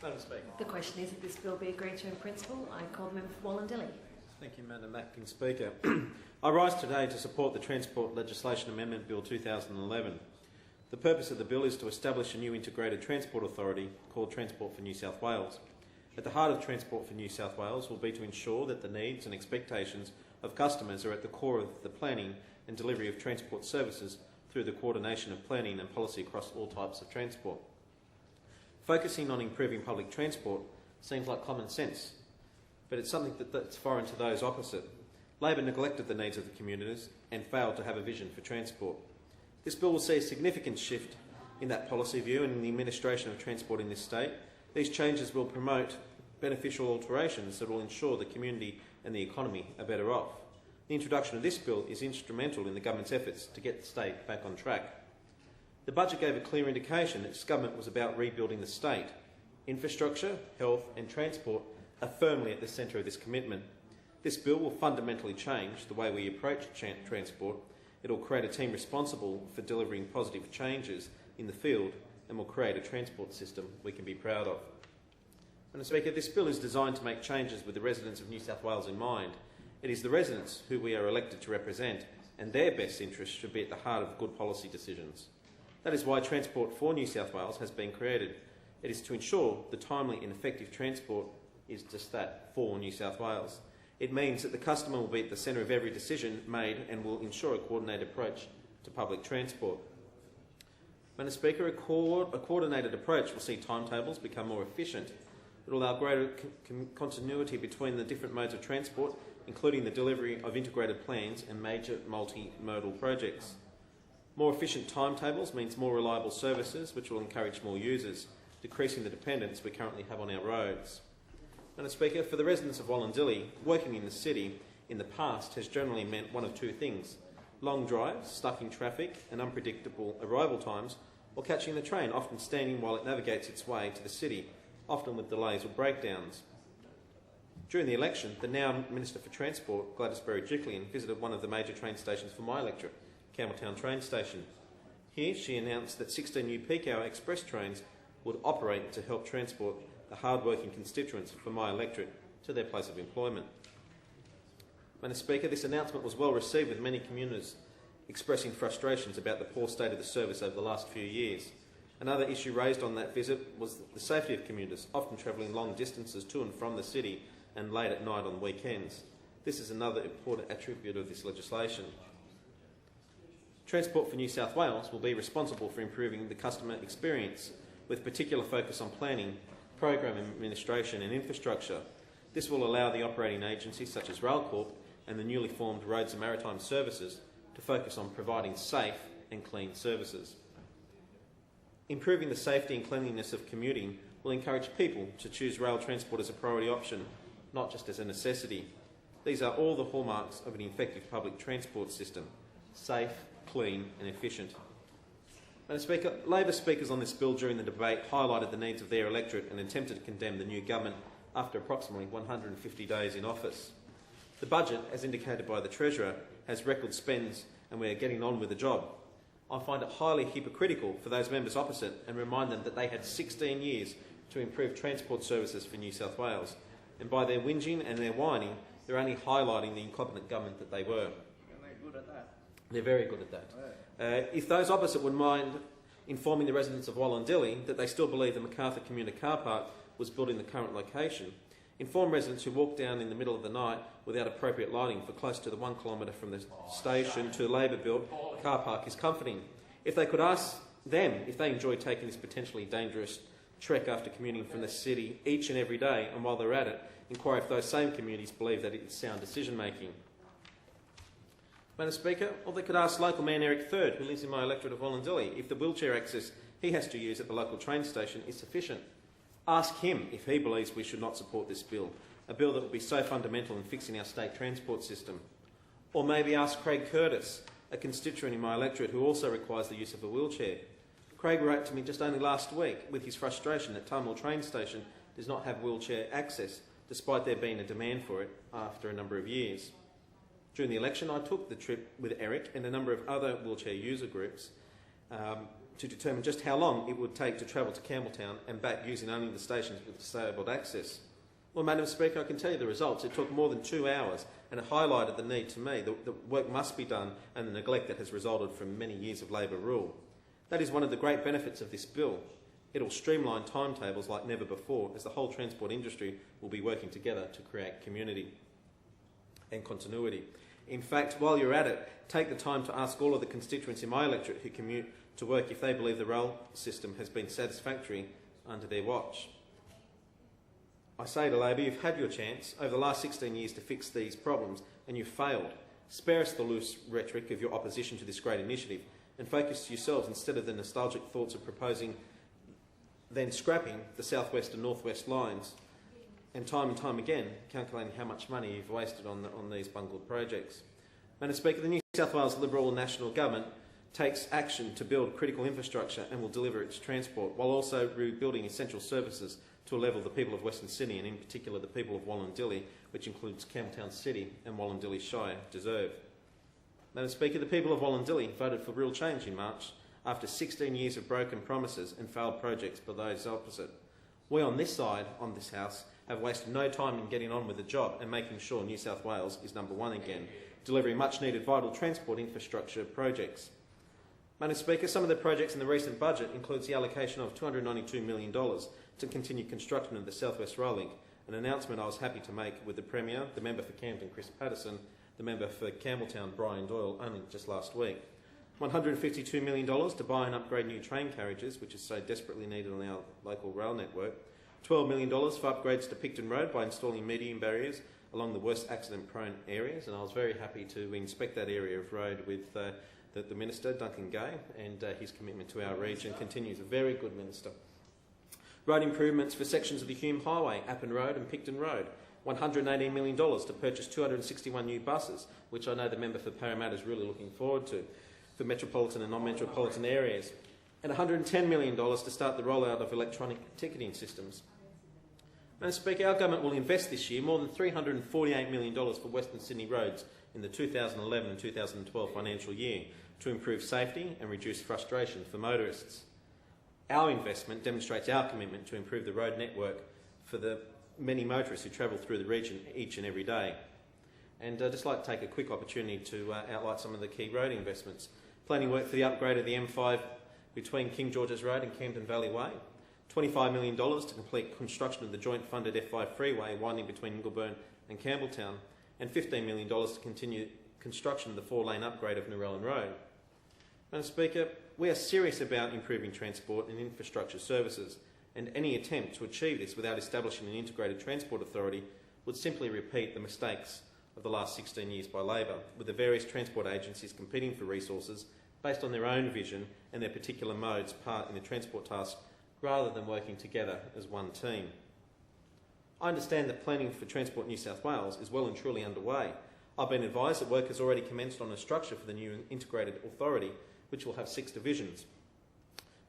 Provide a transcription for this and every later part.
Madam Speaker. The question is that this bill be agreed to in principle. I call the member for Wallandilly. Thank you, Madam Acting Speaker. I rise today to support the Transport Legislation Amendment Bill 2011. The purpose of the bill is to establish a new integrated transport authority called Transport for New South Wales. At the heart of Transport for New South Wales will be to ensure that the needs and expectations of customers are at the core of the planning and delivery of transport services through the coordination of planning and policy across all types of transport. Focusing on improving public transport seems like common sense, but it's something that's foreign to those opposite. Labor neglected the needs of the communities and failed to have a vision for transport. This bill will see a significant shift in that policy view and in the administration of transport in this state. These changes will promote beneficial alterations that will ensure the community and the economy are better off. The introduction of this bill is instrumental in the government's efforts to get the state back on track. The budget gave a clear indication that this government was about rebuilding the state. Infrastructure, health and transport are firmly at the centre of this commitment. This bill will fundamentally change the way we approach transport. It will create a team responsible for delivering positive changes in the field and will create a transport system we can be proud of. Madam Speaker, this bill is designed to make changes with the residents of New South Wales in mind. It is the residents who we are elected to represent, and their best interests should be at the heart of good policy decisions. That is why Transport for New South Wales has been created. It is to ensure the timely and effective transport is just that, for New South Wales. It means that the customer will be at the centre of every decision made and will ensure a coordinated approach to public transport. Madam Speaker, a coordinated approach will see timetables become more efficient. It will allow greater continuity between the different modes of transport, including the delivery of integrated plans and major multimodal projects. More efficient timetables means more reliable services, which will encourage more users, decreasing the dependence we currently have on our roads. Madam Speaker, for the residents of Wallandilly, working in the city in the past has generally meant one of two things: long drives, stuck in traffic and unpredictable arrival times, or catching the train, often standing while it navigates its way to the city, often with delays or breakdowns. During the election, the now Minister for Transport, Gladys Berejiklian, visited one of the major train stations for my electorate, Campbelltown train station. Here she announced that 16 new peak-hour express trains would operate to help transport the hard-working constituents for my electorate to their place of employment. Madam Speaker, this announcement was well received, with many commuters expressing frustrations about the poor state of the service over the last few years. Another issue raised on that visit was the safety of commuters, often travelling long distances to and from the city and late at night on weekends. This is another important attribute of this legislation. Transport for New South Wales will be responsible for improving the customer experience, with particular focus on planning, program administration and infrastructure. This will allow the operating agencies such as Rowell and the newly formed Roads and Maritime Services to focus on providing safe and clean services. Improving the safety and cleanliness of commuting will encourage people to choose rail transport as a priority option, not just as a necessity. These are all the hallmarks of an effective public transport system: safe, clean and efficient. Madam Speaker, Labor speakers on this bill during the debate highlighted the needs of their electorate and attempted to condemn the new government after approximately 150 days in office. The budget, as indicated by the Treasurer, has record spends and we are getting on with the job. I find it highly hypocritical for those members opposite and remind them that they had 16 years to improve transport services for New South Wales, and by their whinging and their whining, they're only highlighting the incompetent government that they were. They're very good at that. If those opposite would mind informing the residents of Wallandilly that they still believe the Macarthur Community Car Park was built in the current location, inform residents who walk down in the middle of the night without appropriate lighting for close to the 1 kilometre from the station to the Labor-built car park is comforting. If they could ask them if they enjoy taking this potentially dangerous trek after commuting from the city each and every day, and while they're at it, inquire if those same communities believe that it's sound decision-making. Madam Speaker, or they could ask local man Eric Third, who lives in my electorate of Wallandilly, if the wheelchair access he has to use at the local train station is sufficient. Ask him if he believes we should not support this bill, a bill that would be so fundamental in fixing our state transport system. Or maybe ask Craig Curtis, a constituent in my electorate who also requires the use of a wheelchair. Craig wrote to me just only last week with his frustration that Tumwell train station does not have wheelchair access, despite there being a demand for it after a number of years. During the election, I took the trip with Eric and a number of other wheelchair user groups to determine just how long it would take to travel to Campbelltown and back using only the stations with disabled access. Well, Madam Speaker, I can tell you the results. It took more than 2 hours, and it highlighted the need to me. The work must be done and the neglect that has resulted from many years of Labor rule. That is one of the great benefits of this bill. It will streamline timetables like never before, as the whole transport industry will be working together to create community and continuity. In fact, while you're at it, take the time to ask all of the constituents in my electorate who commute to work if they believe the rail system has been satisfactory under their watch. I say to Labor, you've had your chance over the last 16 years to fix these problems and you've failed. Spare us the loose rhetoric of your opposition to this great initiative and focus yourselves instead of the nostalgic thoughts of proposing then scrapping the South West and North West lines and time again calculating how much money you've wasted on these bungled projects. Madam Speaker, the New South Wales Liberal National Government takes action to build critical infrastructure and will deliver its transport while also rebuilding essential services to a level the people of Western Sydney and in particular the people of Wallandilly, which includes Campbelltown City and Wallandilly Shire, deserve. Madam Speaker, the people of Wallandilly voted for real change in March after 16 years of broken promises and failed projects by those opposite. We on this side, on this House, have wasted no time in getting on with the job and making sure New South Wales is number one again, delivering much needed vital transport infrastructure projects. Madam Speaker, some of the projects in the recent budget includes the allocation of $292 million to continue construction of the South West Rail Link, an announcement I was happy to make with the Premier, the Member for Camden, Chris Patterson, the Member for Campbelltown, Brian Doyle, only just last week. $152 million to buy and upgrade new train carriages, which is so desperately needed on our local rail network. $12 million for upgrades to Picton Road by installing median barriers along the worst accident-prone areas, and I was very happy to inspect that area of road with the Minister, Duncan Gay, and his commitment to our region continues. A very good Minister. Road improvements for sections of the Hume Highway, Appin Road and Picton Road. $118 million to purchase 261 new buses, which I know the Member for Parramatta is really looking forward to, for metropolitan and non-metropolitan areas. And $110 million to start the rollout of electronic ticketing systems. Madam Speaker, our government will invest this year more than $348 million for Western Sydney roads in the 2011 and 2012 financial year to improve safety and reduce frustration for motorists. Our investment demonstrates our commitment to improve the road network for the many motorists who travel through the region each and every day. And I'd just like to take a quick opportunity to outline some of the key road investments. Planning work for the upgrade of the M5 between King George's Road and Camden Valley Way. $25 million to complete construction of the joint funded F5 freeway winding between Ingleburn and Campbelltown, and $15 million to continue construction of the 4-lane upgrade of Rowell Road. Madam Speaker, we are serious about improving transport and infrastructure services, and any attempt to achieve this without establishing an integrated transport authority would simply repeat the mistakes of the last 16 years by Labor, with the various transport agencies competing for resources based on their own vision and their particular mode's part in the transport task, rather than working together as one team. I understand that planning for Transport New South Wales is well and truly underway. I've been advised that work has already commenced on a structure for the new integrated authority, which will have 6 divisions.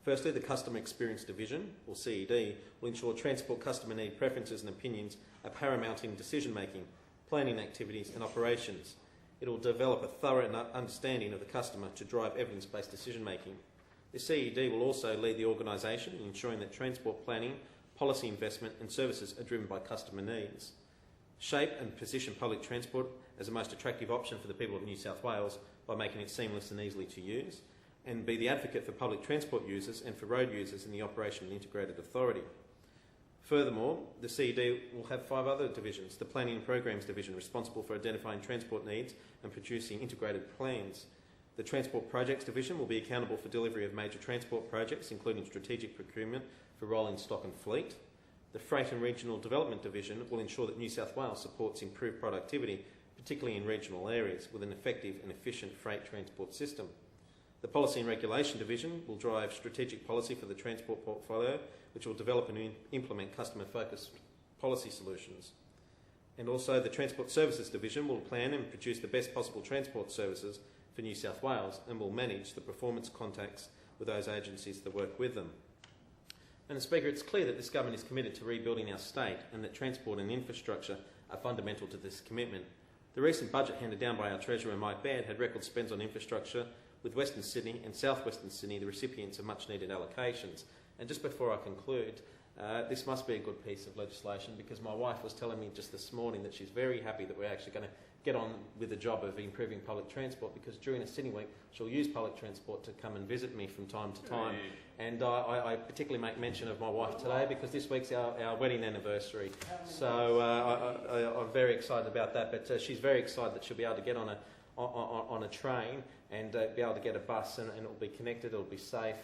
Firstly, the Customer Experience Division, or CED, will ensure transport customer need preferences and opinions are paramount in decision-making, planning activities and operations. It will develop a thorough understanding of the customer to drive evidence-based decision-making. The CED will also lead the organisation in ensuring that transport planning, policy investment and services are driven by customer needs. Shape and position public transport as the most attractive option for the people of New South Wales by making it seamless and easily to use, and be the advocate for public transport users and for road users in the operation of the integrated authority. Furthermore, the CED will have 5 other divisions. The Planning and Programs Division, responsible for identifying transport needs and producing integrated plans. The Transport Projects Division will be accountable for delivery of major transport projects, including strategic procurement for rolling stock and fleet. The Freight and Regional Development Division will ensure that New South Wales supports improved productivity, particularly in regional areas, with an effective and efficient freight transport system. The Policy and Regulation Division will drive strategic policy for the transport portfolio, which will develop and implement customer-focused policy solutions. And also the Transport Services Division will plan and produce the best possible transport services for New South Wales and will manage the performance contacts with those agencies that work with them. And Speaker, it's clear that this government is committed to rebuilding our state and that transport and infrastructure are fundamental to this commitment. The recent budget handed down by our Treasurer, Mike Baird, had record spends on infrastructure, with Western Sydney and South Western Sydney the recipients of much needed allocations. And just before I conclude, this must be a good piece of legislation, because my wife was telling me just this morning that she's very happy that we're actually going to get on with the job of improving public transport, because during a Sydney week she'll use public transport to come and visit me from time to time. And I particularly make mention of my wife today because this week's our wedding anniversary. So I'm very excited about that, but she's very excited that she'll be able to get on a train and be able to get a bus, and it'll be connected, it'll be safe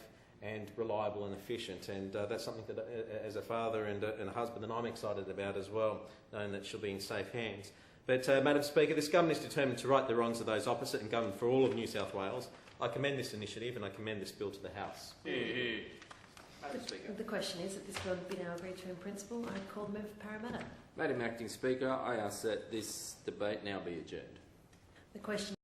and reliable and efficient, and that's something that as a father and a husband that I'm excited about as well, knowing that she'll be in safe hands. But Madam Speaker, this government is determined to right the wrongs of those opposite and govern for all of New South Wales. I commend this initiative and I commend this bill to the House. Madam Speaker. The question is that this bill be now agreed to in principle. I call the member for Parramatta. Madam Acting Speaker, I ask that this debate now be adjourned. The question